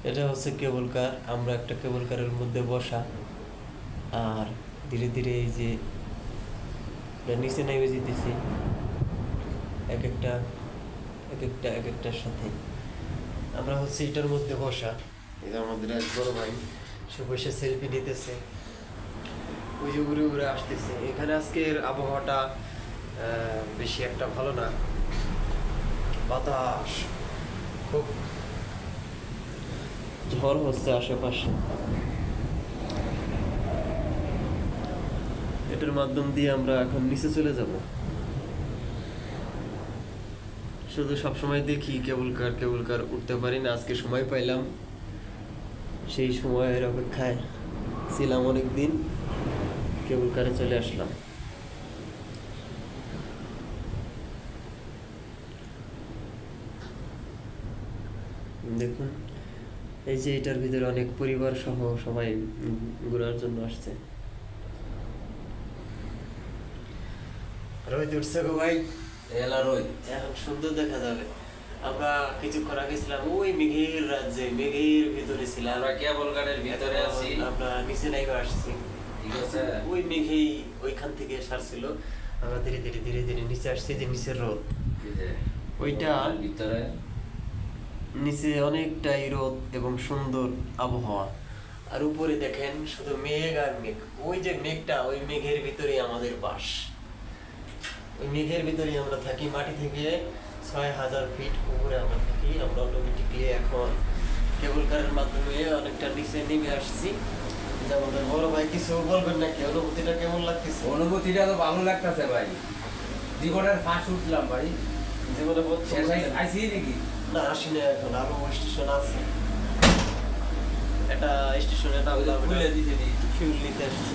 এটা হচ্ছে কেবল কার। আমরা একটা কেবল কারের মধ্যে বসা, আর ধীরে ধীরে এই যে এটা নিচে নেমে যেতেছি এক একটা এক একটার সাথে। আমরা হচ্ছে এটার মধ্যে বসা। এই যে আমাদের এক বড় ভাই, সে বসে সেলফি নিতেছে, ওই যে উড়ে উড়ে আসতেছে। এখানে আজকের আবহাওয়াটা বেশি একটা ভালো না, বাতাস খুব, ঝড় হচ্ছে আশেপাশে। এটার মাধ্যম দিয়ে আমরা এখন নিচে চলে যাব। শুধু সবসময় দেখি কেবল কার উঠতে পারি না, আজকে সময় পাইলাম, সেই সময়ের অপেক্ষায় ছিলাম অনেক দিন, কেবল কারে চলে আসলাম। দেখুন এই যে এটার ভিতরে অনেক পরিবার সহ সবাই ঘোরার জন্য আসছে। রোদ উঠছে গো ভাই, এলা রোদ এখন সুন্দর দেখা যাবে। আমরা কিছুক্ষণ আগে ছিলাম ওই মেঘের রাজ্যে, মেঘের ভিতরে ছিলাম। আমরা কেবল কারের ভিতরে আছি। আমরা নিচে নাইবা আসছি, ঠিক আছে। ওই মেঘেই ওইখান থেকে সারছিল। আমরা ধীরে ধীরে ধীরে ধীরে নিচে আসছি, যে নিচের রোদ, এই যে ওইটা ভিতরে নিচে অনেকটাই রোদ এবং সুন্দর আবহাওয়া। আর উপরে দেখেন শুধু মেঘ আর মেঘ। ওই যে মেঘটা, ওই মেঘের ভিতরেই আমাদের বাস। ওই মেঘের ভিতরেই আমরা থাকি। মাটি থেকে ৬,০০০ ফিট উপরে আমরা থাকি। আমরা অটোমেটিকলি এখন কেবল কারের মাধ্যমে অনেকটা নিচে নেমে আসছি। যে আমাদের বড় ভাই কিছু বলবেন নাকি, অনুভূতিটা কেমন লাগতেছে? অনুভূতিটা তো ভালো লাগতেছে ভাই। জীবনের ফার্স্ট উঠলাম ভাই। জীবনে শেষ আইসি নাকি? না, আসি না, এখন আরো স্টেশন আছে। এটা স্টেশনে নামলাম, খুলে দিতে দি। ফিউল নিতে আসছি।